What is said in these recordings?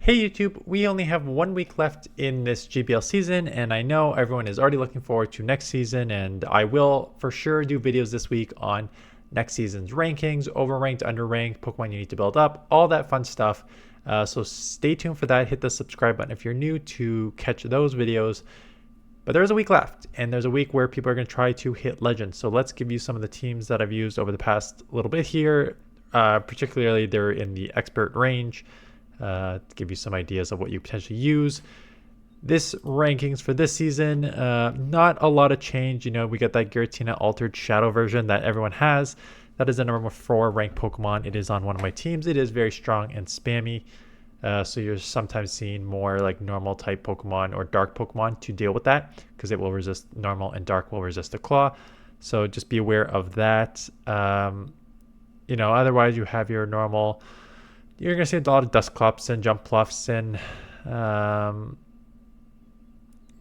Hey YouTube, we only have 1 week left in this GBL season, and I know everyone is already looking forward to next season, and I will for sure do videos this week on next season's rankings, overranked, underranked, Pokemon you need to build up, all that fun stuff. So stay tuned for that. Hit the subscribe button if you're new to catch those videos. But there's a week left, and there's a week where people are going to try to hit Legends. So let's give you some of the teams that I've used over the past little bit here. Particularly, they're in the expert range. To give you some ideas of what you potentially use. This rankings for this season, not a lot of change. You know, we got that Giratina Altered Shadow version that everyone has. That is the number 4 ranked Pokemon. It is on one of my teams. It is very strong and spammy. So you're sometimes seeing more like normal type Pokemon or dark Pokemon to deal with that, because it will resist normal and dark will resist the claw. So just be aware of that. You know, otherwise you have your normal. You're going to see a lot of Dusclops and Jumpluffs and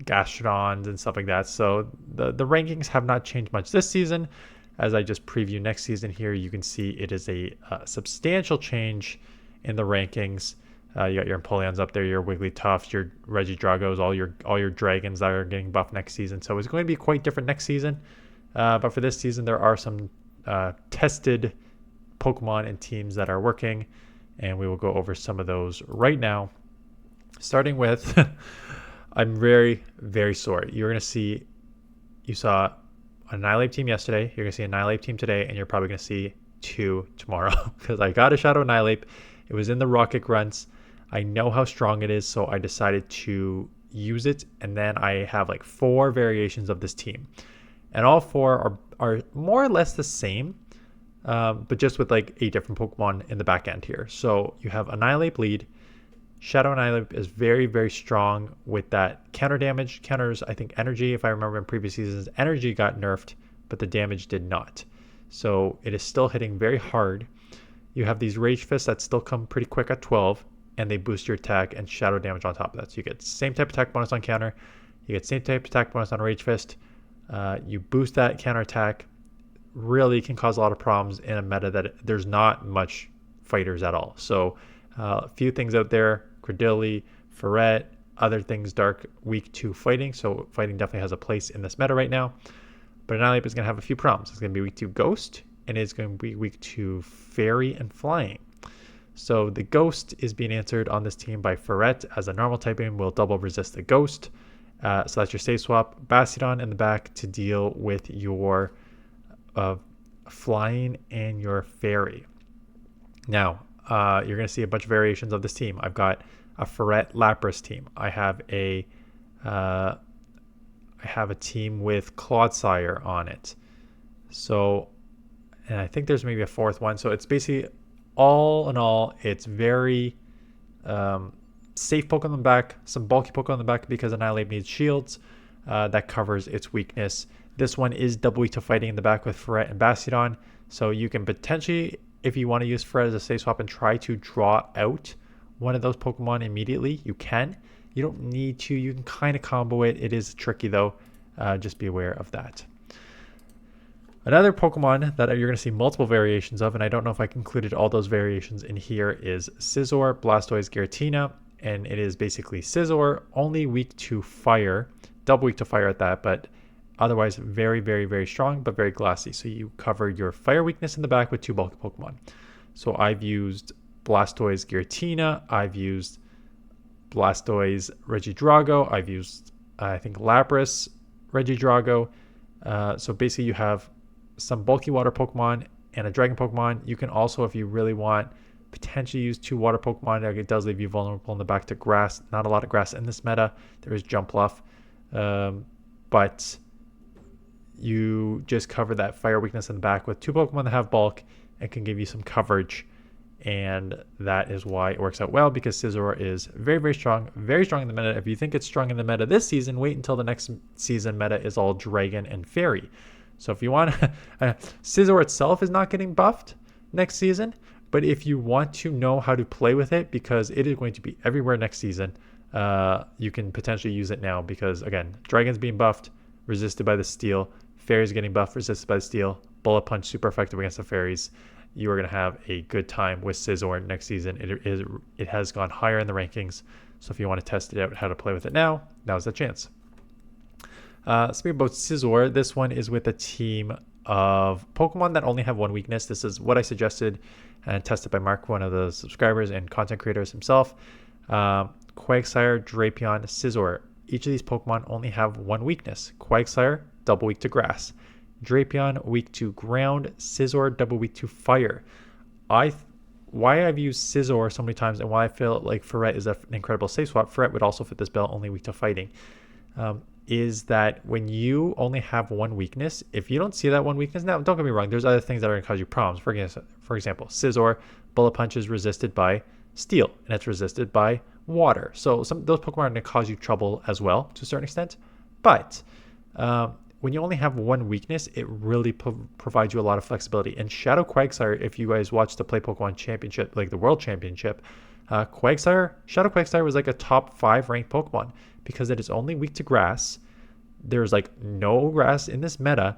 Gastrodons and stuff like that. So the rankings have not changed much this season. As I just preview next season here, you can see it is a substantial change in the rankings. You got your Empoleons up there, your Wigglytuffs, your Regidragos, all your dragons that are getting buffed next season. So it's going to be quite different next season. But for this season, there are some tested Pokemon and teams that are working. And we will go over some of those right now. Starting with, I'm very, very sorry. You're going to see, you saw an Annihilate team yesterday. You're going to see an Annihilate team today. And you're probably going to see 2 tomorrow. Because I got a Shadow Annihilate. It was in the Rocket Grunts. I know how strong it is. So I decided to use it. And then I have like 4 variations of this team. And all 4 are more or less the same. But just with like 8 different Pokemon in the back end here. So you have Annihilate Bleed. Shadow Annihilate is very, very strong with that counter damage. Counters, I think, energy. If I remember in previous seasons, energy got nerfed, but the damage did not. So it is still hitting very hard. You have these Rage Fists that still come pretty quick at 12, and they boost your attack and shadow damage on top of that. So you get same type attack bonus on counter. You get same type attack bonus on Rage Fist. You boost that counter attack. Really can cause a lot of problems in a meta that there's not much fighters at all. So a few things out there, Credilli, Ferret, other things dark, weak to fighting. So fighting definitely has a place in this meta right now. But Annihilate is going to have a few problems. It's going to be weak to Ghost, and it's going to be weak to Fairy and Flying. So the Ghost is being answered on this team by Ferret as a normal typing will double resist the Ghost. So that's your safe swap. Bastiodon in the back to deal with your Flying and your Fairy. Now, you're going to see a bunch of variations of this team. I've got a Ferret Lapras team. I have a team with Clodsire on it. So, and I think there's maybe a 4th one. So it's basically all in all, it's very safe Pokemon on the back, some bulky Pokemon on the back because Annihilate needs shields. That covers its weakness. This one is double weak to fighting in the back with Ferret and Bastiodon. So you can potentially, if you want to use Ferret as a safe swap and try to draw out one of those Pokemon immediately, you can. You don't need to. You can kind of combo it. It is tricky though. Just be aware of that. Another Pokemon that you're going to see multiple variations of, and I don't know if I included all those variations in here, is Scizor, Blastoise, Giratina. And it is basically Scizor, only weak to fire, double weak to fire at that, but otherwise very, very, very strong, but very glassy. So you cover your fire weakness in the back with 2 bulky Pokemon. So I've used Blastoise Giratina. I've used Blastoise Regidrago. I've used, I think, Lapras Regidrago. So basically you have some bulky water Pokemon and a dragon Pokemon. You can also, if you really want, potentially use 2 water Pokemon. It does leave you vulnerable in the back to grass. Not a lot of grass in this meta. There is Jumpluff. But you just cover that fire weakness in the back with 2 Pokemon that have bulk and can give you some coverage. And that is why it works out well, because Scizor is very, very strong in the meta. If you think it's strong in the meta this season, wait until the next season meta is all Dragon and Fairy. So if you want, Scizor itself is not getting buffed next season, but if you want to know how to play with it, because it is going to be everywhere next season, you can potentially use it now, because again, Dragon's being buffed, resisted by the steel. Fairies getting buffed, resisted by the steel. Bullet Punch super effective against the fairies. you are going to have a good time with Scizor next season. It has gone higher in the rankings. So if you want to test it out, how to play with it now's the chance. Speaking about Scizor, this one is with a team of Pokemon that only have one weakness. This is what I suggested and tested by Mark, one of the subscribers and content creators himself. Quagsire, Drapion, Scizor. Each of these Pokemon only have one weakness. Quagsire, double weak to grass. Drapion, weak to ground. Scizor, double weak to fire. Why I've used Scizor so many times and why I feel like Ferret is an incredible safe swap, Ferret would also fit this bill, only weak to fighting, is that when you only have one weakness, if you don't see that one weakness, now don't get me wrong, there's other things that are going to cause you problems. For example, Scizor, bullet punch is resisted by steel and it's resisted by water. So those Pokemon are going to cause you trouble as well to a certain extent. But when you only have one weakness, it really provides you a lot of flexibility. And Shadow Quagsire, if you guys watched the Play Pokemon Championship, like the World Championship, Shadow Quagsire was like a top 5 ranked Pokemon because it is only weak to grass. There's like no grass in this meta,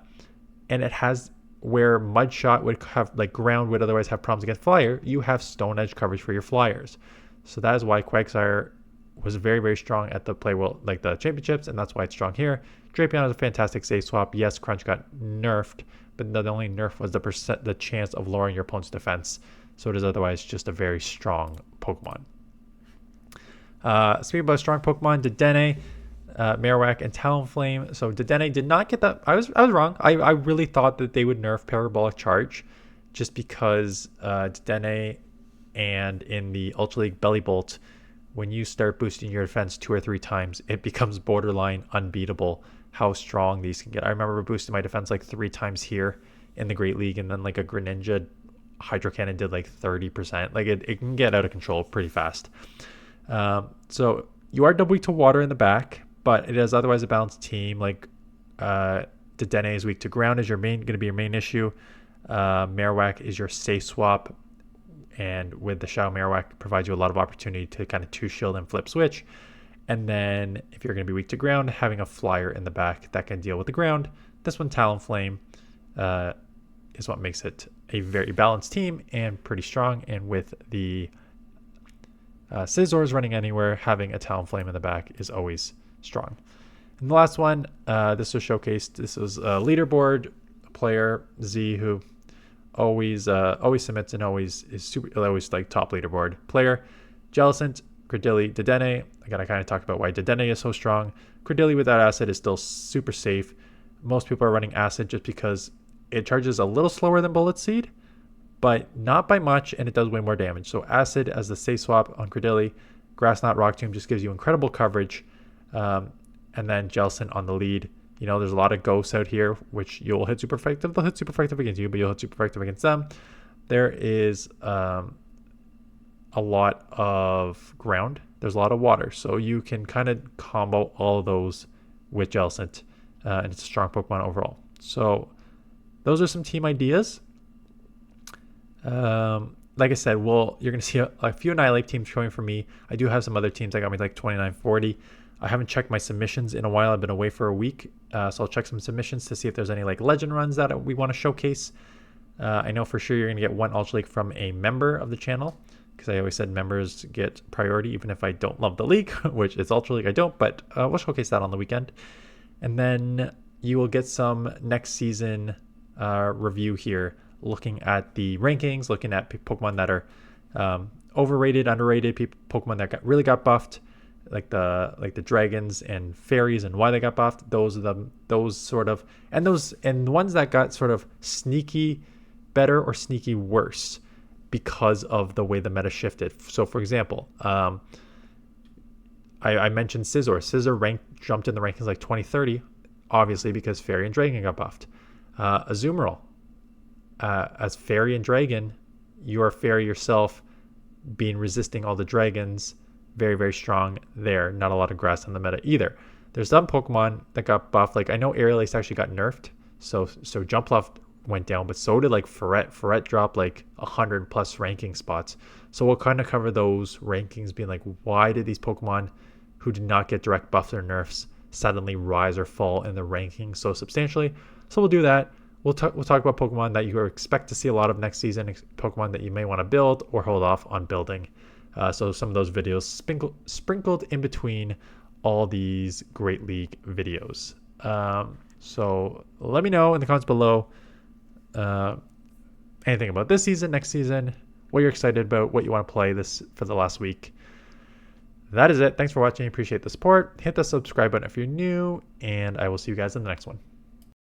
and it has where Mudshot would have, like ground would otherwise have problems against Flyer, you have Stone Edge coverage for your Flyers. So that is why Quagsire was very, very strong at the Play World, like the championships, and that's why it's strong here. Drapion is a fantastic safe swap. Yes, Crunch got nerfed, but the only nerf was the chance of lowering your opponent's defense. So it is otherwise just a very strong Pokemon. Speaking about strong Pokemon, Dedenne, Marowak, and Talonflame. So Dedenne did not get that. I was wrong. I really thought that they would nerf Parabolic Charge just because Dedenne and in the Ultra League Belly Bolt, when you start boosting your defense 2 or 3 times, it becomes borderline unbeatable how strong these can get. I remember boosting my defense like 3 times here in the Great League, and then like a Greninja Hydro Cannon did like 30%. Like it can get out of control pretty fast. So you are double weak to water in the back, but it is otherwise a balanced team. Like Dedenne is weak to ground is going to be your main issue. Marowak is your safe swap, and with the Shadow Marowak provides you a lot of opportunity to kind of 2-shield and flip switch. And then if you're going to be weak to ground, having a Flyer in the back that can deal with the ground. This one, Talonflame, is what makes it a very balanced team and pretty strong. And with the Scizors running anywhere, having a Talonflame in the back is always strong. And the last one, this was showcased. This was a leaderboard player, Z, who always submits and always like top leaderboard player. Jellicent, Credilli, Dedenne. Again, I kind of talked about why Dedenne is so strong. Credilli with that Acid is still super safe. Most people are running Acid just because it charges a little slower than Bullet Seed, but not by much, and it does way more damage. So Acid as the safe swap on Credilli. Grass Knot Rock Tomb just gives you incredible coverage. And then Jellicent on the lead. You know, there's a lot of ghosts out here, which you'll hit super effective. They'll hit super effective against you, but you'll hit super effective against them. There is a lot of ground. There's a lot of water. So you can kind of combo all of those with Jellicent. And it's a strong Pokemon overall. So those are some team ideas. Like I said, you're going to see a few Annihilate teams showing for me. I do have some other teams that got me like 29-40. I haven't checked my submissions in a while. I've been away for a week. So I'll check some submissions to see if there's any like legend runs that we want to showcase. I know for sure you're going to get one Ultra League from a member of the channel, because I always said members get priority even if I don't love the league, which is Ultra League I don't, but we'll showcase that on the weekend. And then you will get some next season review here, looking at the rankings, looking at Pokemon that are overrated, underrated, Pokemon that really got buffed, like the dragons and fairies and why they got buffed. Those are and the ones that got sort of sneaky better or sneaky worse because of the way the meta shifted. So for example, I mentioned Scizor. Scizor jumped in the rankings like 20-30, obviously because fairy and dragon got buffed. Azumarill, as fairy and dragon, you are fairy yourself, being resisting all the dragons, very, very strong there. Not a lot of grass in the meta either. There's some Pokemon that got buffed. Like I know Aerial Ace actually got nerfed, so Jumpluff went down, but so did like Ferret. Ferret dropped like 100 plus ranking spots. So we'll kind of cover those rankings, being like, why did these Pokemon who did not get direct buffs or nerfs suddenly rise or fall in the rankings so substantially? So we'll do that. we'll talk about Pokemon that you expect to see a lot of next season, Pokemon that you may want to build or hold off on building. So some of those videos sprinkled in between all these Great League videos. So let me know in the comments below anything about this season, next season, what you're excited about, what you want to play this for the last week. That is it. Thanks for watching. Appreciate the support. Hit the subscribe button if you're new, and I will see you guys in the next one.